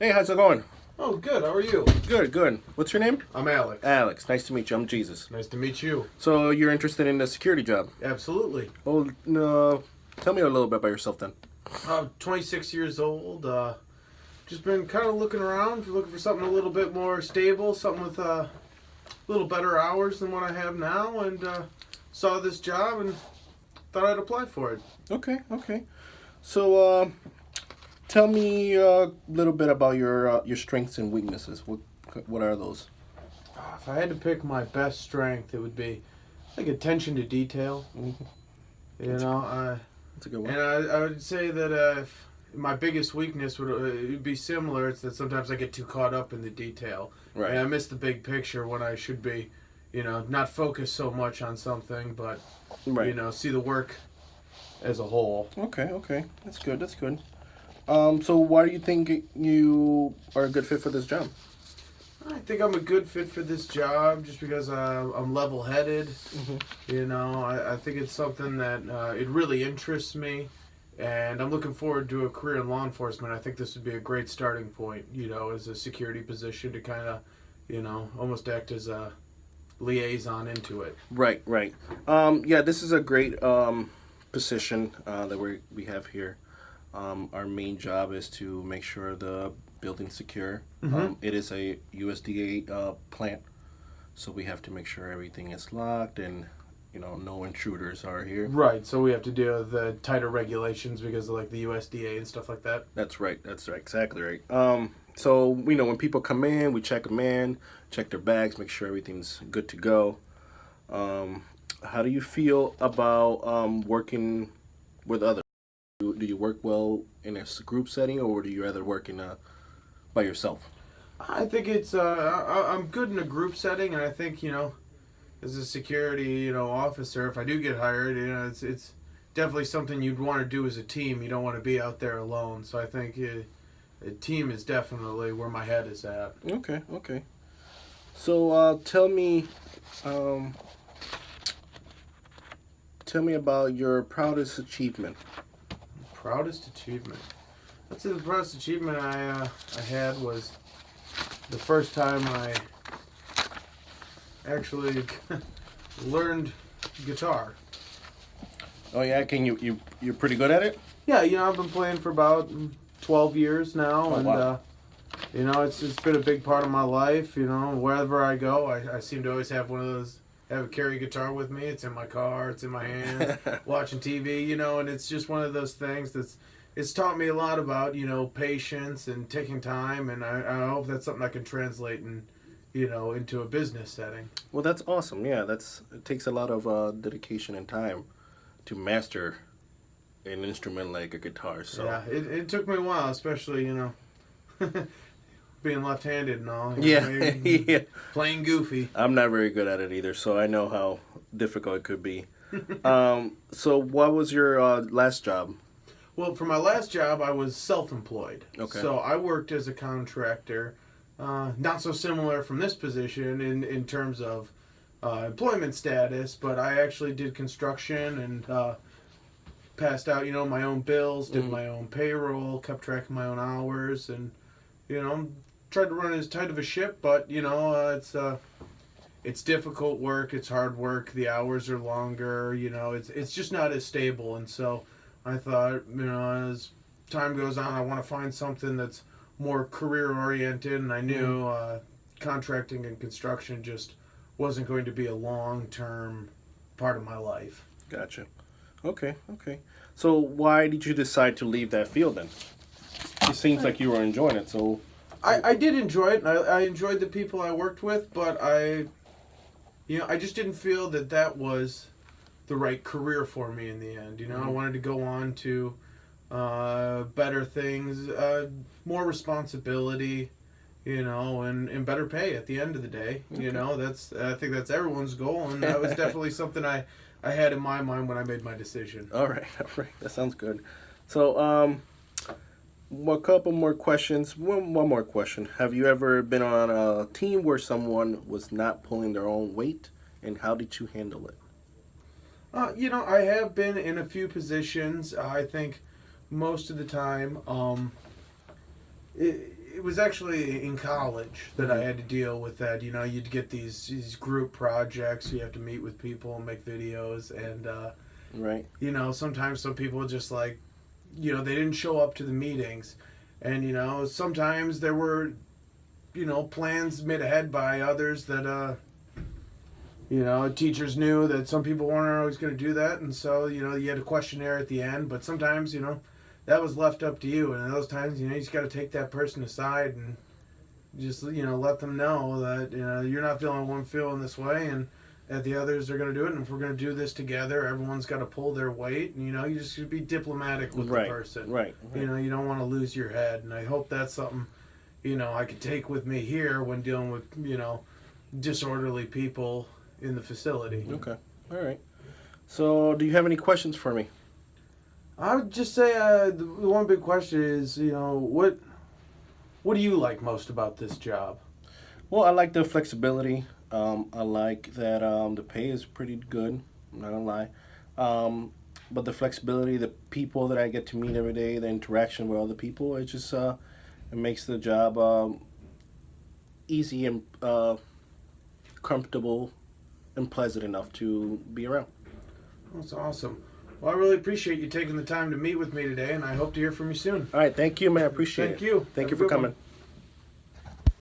Hey, how's it going? Oh, good. How are you? Good, good. What's your name? I'm Alex. Alex. Nice to meet you. I'm Jesus. Nice to meet you. So you're interested in the security job? Absolutely. Oh, no. Tell me a little bit about yourself then. 26 years old. Just been kind of looking around, looking for something a little bit more stable, something with a little better hours than what I have now, and saw this job and thought I'd apply for it. Okay, okay. So, tell me a little bit about your strengths and weaknesses. What are those? If I had to pick my best strength, it would be like attention to detail. Mm-hmm. That's a good one. And I would say that if my biggest weakness would be similar. It's that sometimes I get too caught up in the detail. Right. And I miss the big picture when I should be, not focus so much on something, but, right. See the work as a whole. Okay, okay. That's good, that's good. So why do you think you are a good fit for this job? I think I'm a good fit for this job just because I'm level-headed. Mm-hmm. I think it's something that it really interests me, and I'm looking forward to a career in law enforcement. I think this would be a great starting point, as a security position to kind of, almost act as a liaison into it. Right, right. Yeah, this is a great position that we have here. Our main job is to make sure the building's secure. Mm-hmm. It is a USDA plant, so we have to make sure everything is locked and no intruders are here. Right, so we have to deal with the tighter regulations because of like the USDA and stuff like that. That's right. That's right. Exactly right. So when people come in, we check them in, check their bags, make sure everything's good to go. How do you feel about working with others? Do you work well in a group setting, or do you rather work by yourself? I think it's I'm good in a group setting, and I think as a security officer, if I do get hired, it's definitely something you'd want to do as a team. You don't want to be out there alone. So I think a team is definitely where my head is at. Okay, okay. So tell me about your proudest achievement. Proudest achievement. I'd say the proudest achievement I had was the first time I actually learned guitar. Oh yeah, you're pretty good at it? Yeah, I've been playing for about 12 years now, oh, and wow. It's been a big part of my life. Wherever I go, I seem to always have one of those. Have a carry guitar with me. It's in my car. It's in my hands. Watching TV, and it's just one of those things it's taught me a lot about patience and taking time, and I hope that's something I can translate and into a business setting. Well, that's awesome. Yeah, it takes a lot of dedication and time to master an instrument like a guitar. So yeah, it took me a while, especially being left-handed and all. Yeah, yeah. Playing goofy. I'm not very good at it either, so I know how difficult it could be. So what was your last job? Well, for my last job, I was self-employed. Okay. So I worked as a contractor, not so similar from this position in terms of employment status, but I actually did construction and passed out, my own bills, did my own payroll, kept track of my own hours, and, tried to run as tight of a ship, but, it's difficult work, it's hard work, the hours are longer, it's just not as stable, and so I thought, as time goes on, I want to find something that's more career-oriented, and I knew contracting and construction just wasn't going to be a long-term part of my life. Gotcha. Okay, okay. So why did you decide to leave that field then? It seems like you were enjoying it, so... I did enjoy it, and I enjoyed the people I worked with, but I just didn't feel that was the right career for me in the end. I wanted to go on to better things, more responsibility, and better pay at the end of the day. Okay. I think that's everyone's goal, and that was definitely something I had in my mind when I made my decision. All right. That sounds good. So, a couple more questions. One more question. Have you ever been on a team where someone was not pulling their own weight, and how did you handle it? I have been in a few positions. I think most of the time, it was actually in college that I had to deal with that. You know, you'd get these group projects. You have to meet with people and make videos, and Right. you know, sometimes some people just like, you know, they didn't show up to the meetings, and you know, sometimes there were, you know, plans made ahead by others that you know, teachers knew that some people weren't always going to do that, and so you know, you had a questionnaire at the end. But sometimes, you know, that was left up to you, and in those times, you know, you just got to take that person aside and just, you know, let them know that, you know, you're not the only one feeling this way, and that the others are going to do it. And if we're going to do this together, everyone's got to pull their weight. And you know, you just should be diplomatic with Right. the person. Right. You know, you don't want to lose your head, and I hope that's something, you know, I could take with me here when dealing with, you know, disorderly people in the facility. Okay. All right. So, do you have any questions for me? I would just say the one big question is, you know, what do you like most about this job? Well, I like the flexibility. I like that the pay is pretty good. I'm not gonna lie. But the flexibility, the people that I get to meet every day, the interaction with other people, it just it makes the job easy and comfortable and pleasant enough to be around. That's awesome. Well, I really appreciate you taking the time to meet with me today, and I hope to hear from you soon. All right, thank you, man. I appreciate it. Thank you. Thank Have you a for good one. coming.